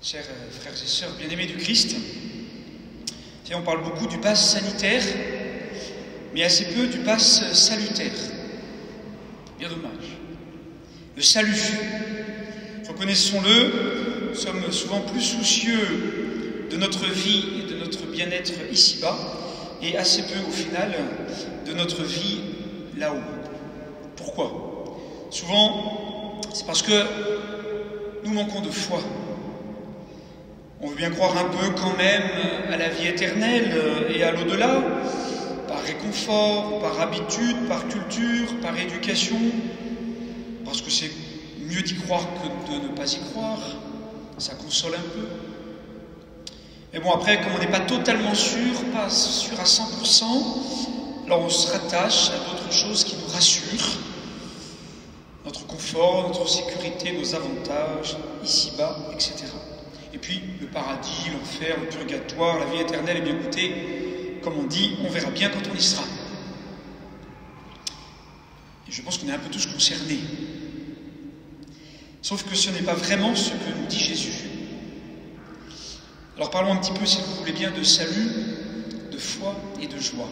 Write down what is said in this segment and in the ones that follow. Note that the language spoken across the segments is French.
Chers frères et sœurs bien-aimés du Christ, on parle beaucoup du pass sanitaire, mais assez peu du pass salutaire. Bien dommage. Le salut, reconnaissons-le, nous sommes souvent plus soucieux de notre vie et de notre bien-être ici-bas, et assez peu au final de notre vie là-haut. Pourquoi? Souvent, c'est parce que nous manquons de foi. On veut bien croire un peu quand même à la vie éternelle et à l'au-delà, par réconfort, par habitude, par culture, par éducation, parce que c'est mieux d'y croire que de ne pas y croire, ça console un peu. Mais bon, après, comme on n'est pas totalement sûr, pas sûr à 100%, alors on se rattache à d'autres choses qui nous rassurent, notre confort, notre sécurité, nos avantages, ici-bas, etc. Et puis, le paradis, l'enfer, le purgatoire, la vie éternelle, eh bien écoutez, comme on dit, on verra bien quand on y sera. Et je pense qu'on est un peu tous concernés. Sauf que ce n'est pas vraiment ce que nous dit Jésus. Alors parlons un petit peu, si vous voulez bien, de salut, de foi et de joie.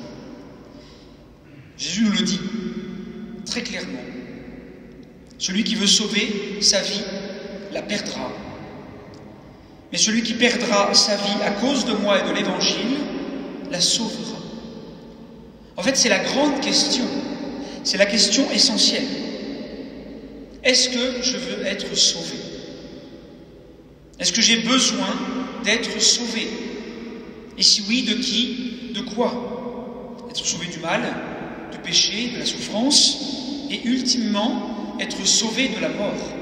Jésus nous le dit très clairement. Celui qui veut sauver sa vie la perdra. Mais celui qui perdra sa vie à cause de moi et de l'Évangile la sauvera. En fait, c'est la grande question. C'est la question essentielle. Est-ce que je veux être sauvé? Est-ce que j'ai besoin d'être sauvé? Et si oui, de qui? De quoi? Être sauvé du mal, du péché, de la souffrance, et ultimement, être sauvé de la mort.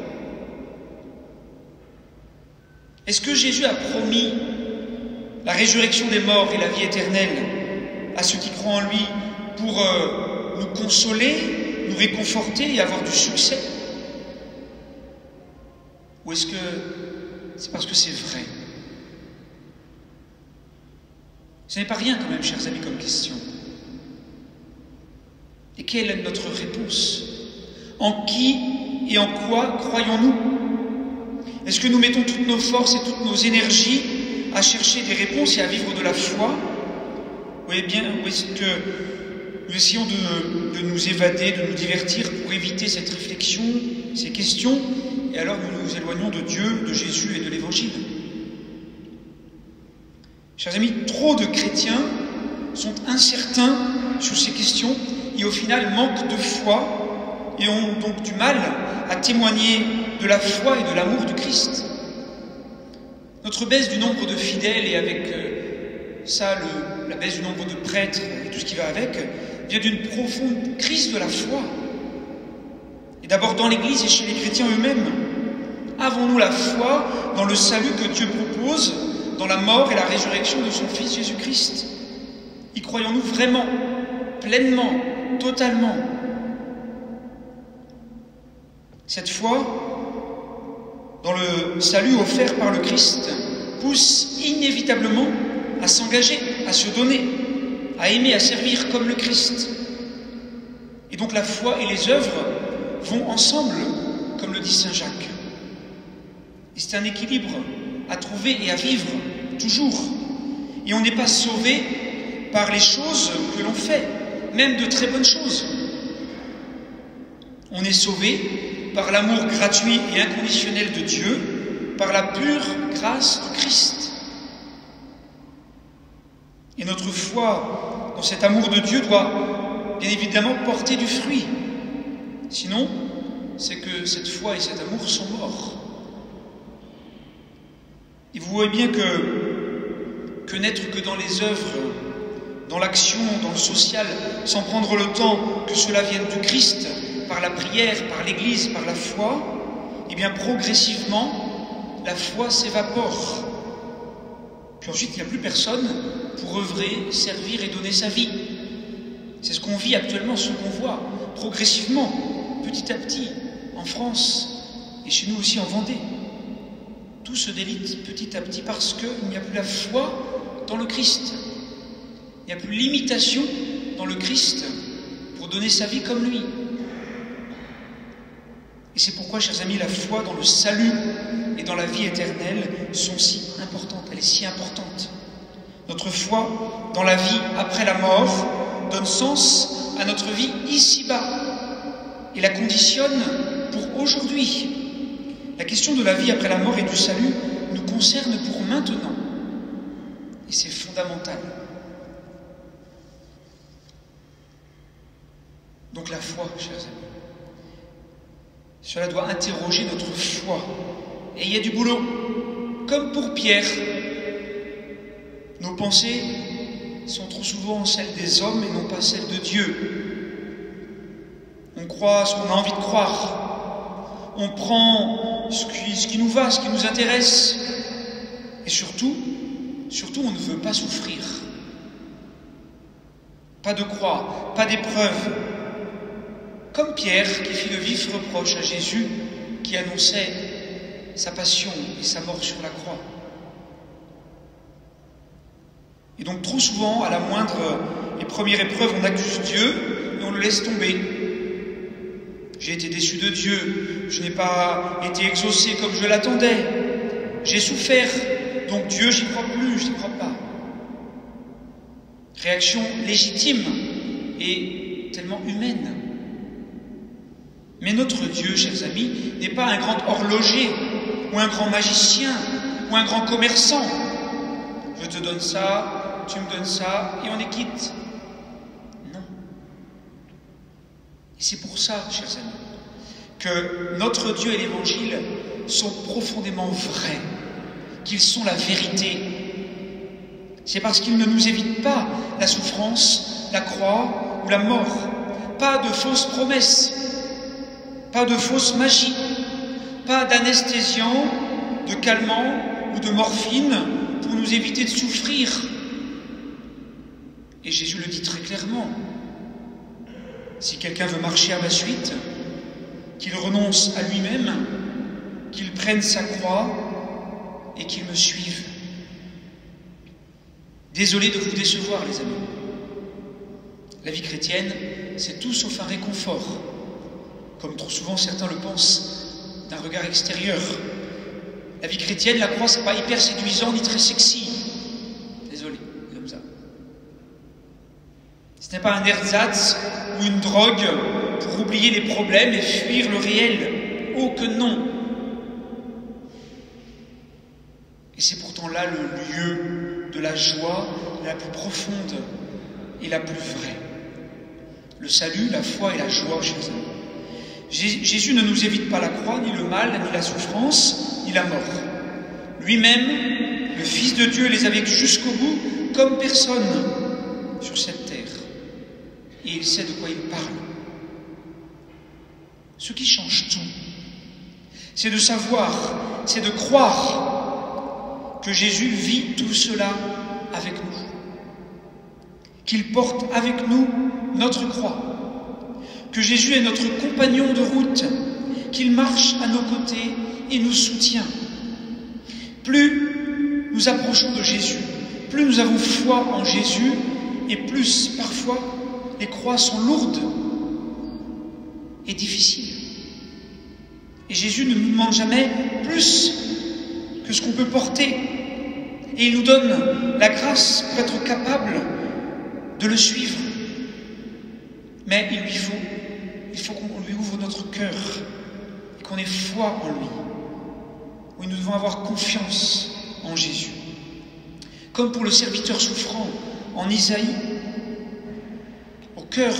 Est-ce que Jésus a promis la résurrection des morts et la vie éternelle à ceux qui croient en lui pour nous consoler, nous réconforter et avoir du succès? Ou est-ce que c'est parce que c'est vrai? Ce n'est pas rien quand même, chers amis, comme question. Et quelle est notre réponse? En qui et en quoi croyons-nous? Est-ce que nous mettons toutes nos forces et toutes nos énergies à chercher des réponses et à vivre de la foi? Ou est-ce que nous essayons de nous évader, de nous divertir pour éviter cette réflexion, ces questions, et alors nous nous éloignons de Dieu, de Jésus et de l'Évangile? Chers amis, trop de chrétiens sont incertains sur ces questions et au final manquent de foi et ont donc du mal à témoigner de la foi et de l'amour du Christ. Notre baisse du nombre de fidèles et avec ça la baisse du nombre de prêtres et tout ce qui va avec vient d'une profonde crise de la foi. Et d'abord dans l'Église et chez les chrétiens eux-mêmes. Avons-nous la foi dans le salut que Dieu propose, dans la mort et la résurrection de son Fils Jésus-Christ? Y croyons-nous vraiment, pleinement, totalement? Cette foi, dans le salut offert par le Christ, pousse inévitablement à s'engager, à se donner, à aimer, à servir comme le Christ. Et donc la foi et les œuvres vont ensemble, comme le dit saint Jacques. Et c'est un équilibre à trouver et à vivre, toujours. Et on n'est pas sauvé par les choses que l'on fait, même de très bonnes choses. On est sauvé par l'amour gratuit et inconditionnel de Dieu, par la pure grâce du Christ. Et notre foi dans cet amour de Dieu doit bien évidemment porter du fruit. Sinon, c'est que cette foi et cet amour sont morts. Et vous voyez bien que n'être que dans les œuvres, dans l'action, dans le social, sans prendre le temps que cela vienne du Christ, par la prière, par l'Église, par la foi, eh bien progressivement, la foi s'évapore. Puis ensuite, il n'y a plus personne pour œuvrer, servir et donner sa vie. C'est ce qu'on vit actuellement, ce qu'on voit, progressivement, petit à petit, en France, et chez nous aussi en Vendée. Tout se délite petit à petit parce qu'il n'y a plus la foi dans le Christ. Il n'y a plus l'imitation dans le Christ pour donner sa vie comme lui. Et c'est pourquoi, chers amis, la foi dans le salut et dans la vie éternelle sont si importantes. Elle est si importante. Notre foi dans la vie après la mort donne sens à notre vie ici-bas et la conditionne pour aujourd'hui. La question de la vie après la mort et du salut nous concerne pour maintenant. Et c'est fondamental. Donc la foi, chers amis, cela doit interroger notre foi. Et il y a du boulot. Comme pour Pierre, nos pensées sont trop souvent celles des hommes et non pas celles de Dieu. On croit ce qu'on a envie de croire. On prend ce qui nous va, ce qui nous intéresse. Et surtout, on ne veut pas souffrir. Pas de croix, pas d'épreuve. Comme Pierre qui fit de vifs reproches à Jésus qui annonçait sa passion et sa mort sur la croix. Et donc trop souvent, à la moindre et première épreuve, on accuse Dieu et on le laisse tomber. J'ai été déçu de Dieu, je n'ai pas été exaucé comme je l'attendais, j'ai souffert, donc Dieu, j'y crois plus, je n'y crois pas. Réaction légitime et tellement humaine. Mais notre Dieu, chers amis, n'est pas un grand horloger, ou un grand magicien, ou un grand commerçant. Je te donne ça, tu me donnes ça, et on est quitte. Non. Et c'est pour ça, chers amis, que notre Dieu et l'Évangile sont profondément vrais, qu'ils sont la vérité. C'est parce qu'ils ne nous évitent pas la souffrance, la croix ou la mort. Pas de fausses promesses. Pas de fausse magie, pas d'anesthésiant, de calmant ou de morphine pour nous éviter de souffrir. Et Jésus le dit très clairement. Si quelqu'un veut marcher à ma suite, qu'il renonce à lui-même, qu'il prenne sa croix et qu'il me suive. Désolé de vous décevoir, les amis. La vie chrétienne, c'est tout sauf un réconfort. Comme trop souvent certains le pensent, d'un regard extérieur. La vie chrétienne, la croix, c'est pas hyper séduisant ni très sexy. Désolé, c'est comme ça. Ce n'est pas un ersatz ou une drogue pour oublier les problèmes et fuir le réel. Oh que non! Et c'est pourtant là le lieu de la joie la plus profonde et la plus vraie. Le salut, la foi et la joie, chers amis. Jésus ne nous évite pas la croix, ni le mal, ni la souffrance, ni la mort. Lui-même, le Fils de Dieu, les a vécus jusqu'au bout, comme personne sur cette terre. Et il sait de quoi il parle. Ce qui change tout, c'est de savoir, c'est de croire que Jésus vit tout cela avec nous. Qu'il porte avec nous notre croix. Que Jésus est notre compagnon de route, qu'il marche à nos côtés et nous soutient. Plus nous approchons de Jésus, plus nous avons foi en Jésus, et plus, parfois, les croix sont lourdes et difficiles. Et Jésus ne nous demande jamais plus que ce qu'on peut porter. Et il nous donne la grâce pour être capable de le suivre. Mais il faut qu'on lui ouvre notre cœur et qu'on ait foi en lui. Oui, nous devons avoir confiance en Jésus. Comme pour le serviteur souffrant en Isaïe, au cœur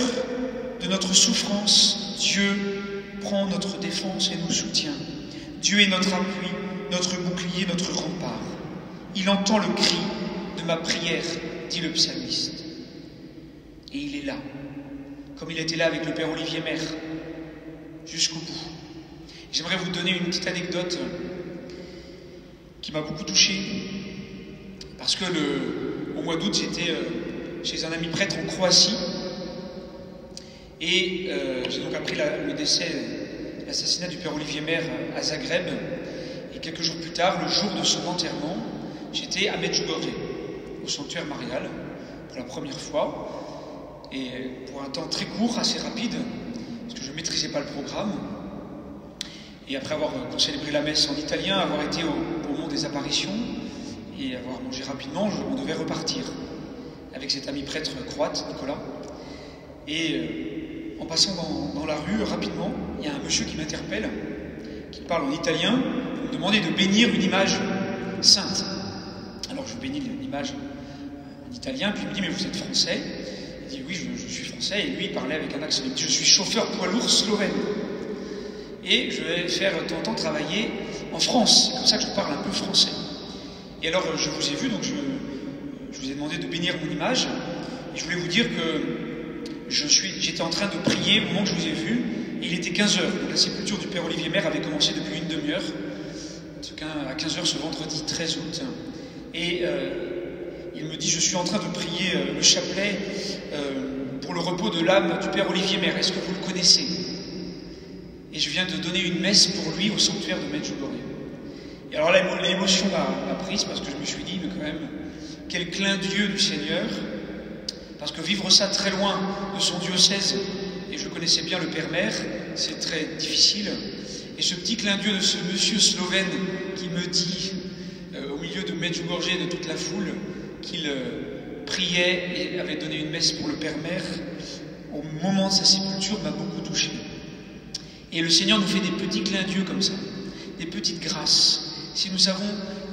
de notre souffrance, Dieu prend notre défense et nous soutient. Dieu est notre appui, notre bouclier, notre rempart. Il entend le cri de ma prière, dit le psalmiste. Et il est là, comme il était là avec le Père Olivier Maire, jusqu'au bout. J'aimerais vous donner une petite anecdote qui m'a beaucoup touché, parce que au mois d'août, j'étais chez un ami prêtre en Croatie, et j'ai donc appris le décès, l'assassinat du Père Olivier Maire à Zagreb, et quelques jours plus tard, le jour de son enterrement, j'étais à Medjugorje, au sanctuaire marial, pour la première fois, et pour un temps très court, assez rapide, parce que je ne maîtrisais pas le programme. Et après avoir célébré la messe en italien, avoir été au moment des apparitions et avoir mangé rapidement, on devait repartir avec cet ami prêtre croate, Nicolas. Et en passant dans la rue, rapidement, il y a un monsieur qui m'interpelle, qui parle en italien, pour me demander de bénir une image sainte. Alors je bénis l'image en italien, puis il me dit « Mais vous êtes français ?» Il dit « Oui, je suis français. » Et lui, il parlait avec un accent. Il me dit « Je suis chauffeur poids lourd slovène. Et je vais faire de temps en temps travailler en France. C'est comme ça que je parle un peu français. » Et alors, je vous ai vu, donc je vous ai demandé de bénir mon image. Et je voulais vous dire que j'étais en train de prier au moment que je vous ai vu. Et il était 15h. Donc la sépulture du Père Olivier Maire avait commencé depuis une demi-heure. À 15h ce vendredi 13 août. Et il me dit, je suis en train de prier le chapelet pour le repos de l'âme du Père Olivier Maire. Est-ce que vous le connaissez? Et je viens de donner une messe pour lui au sanctuaire de Medjugorje. Et alors là, l'émotion m'a prise parce que je me suis dit, mais quand même, quel clin d'yeux du Seigneur. Parce que vivre ça très loin de son diocèse, et je connaissais bien le Père Maire, c'est très difficile. Et ce petit clin d'yeux de ce monsieur slovène qui me dit, au milieu de Medjugorje et de toute la foule, qu'il priait et avait donné une messe pour le Père Maire, au moment de sa sépulture, m'a beaucoup touché. Et le Seigneur nous fait des petits clins d'yeux comme ça, des petites grâces. Si nous savons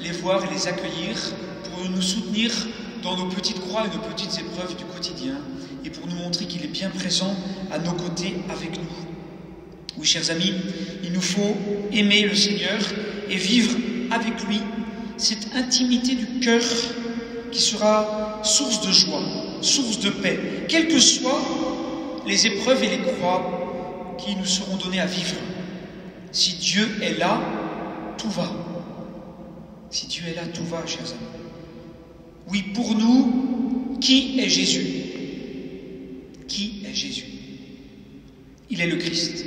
les voir et les accueillir pour nous soutenir dans nos petites croix et nos petites épreuves du quotidien, et pour nous montrer qu'il est bien présent à nos côtés avec nous. Oui, chers amis, il nous faut aimer le Seigneur et vivre avec lui cette intimité du cœur qui sera source de joie, source de paix, quelles que soient les épreuves et les croix qui nous seront données à vivre. Si Dieu est là, tout va. Si Dieu est là, tout va, chers amis. Oui, pour nous, qui est Jésus? Qui est Jésus? Il est le Christ.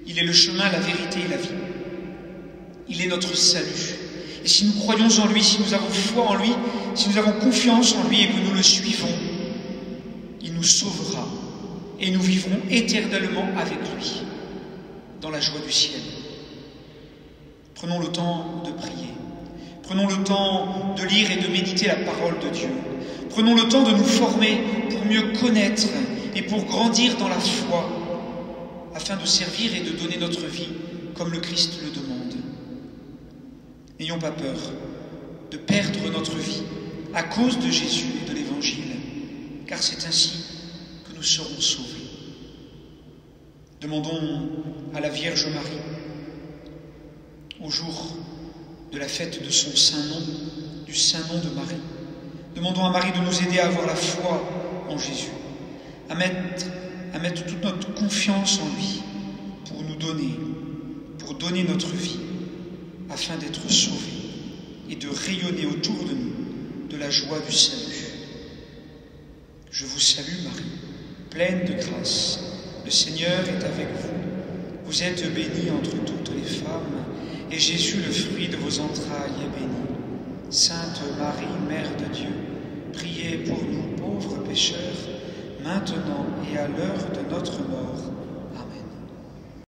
Il est le chemin, la vérité et la vie. Il est notre salut. Et si nous croyons en lui, si nous avons foi en lui, si nous avons confiance en lui et que nous le suivons, il nous sauvera et nous vivrons éternellement avec lui dans la joie du ciel. Prenons le temps de prier. Prenons le temps de lire et de méditer la parole de Dieu. Prenons le temps de nous former pour mieux connaître et pour grandir dans la foi, afin de servir et de donner notre vie comme le Christ le demande. N'ayons pas peur de perdre notre vie à cause de Jésus et de l'Évangile, car c'est ainsi que nous serons sauvés. Demandons à la Vierge Marie, au jour de la fête de son saint nom, du saint nom de Marie, demandons à Marie de nous aider à avoir la foi en Jésus, à mettre toute notre confiance en lui pour donner notre vie, afin d'être sauvés et de rayonner autour de nous de la joie du salut. Je vous salue Marie, pleine de grâce, le Seigneur est avec vous. Vous êtes bénie entre toutes les femmes, et Jésus, le fruit de vos entrailles, est béni. Sainte Marie, Mère de Dieu, priez pour nous pauvres pécheurs, maintenant et à l'heure de notre mort.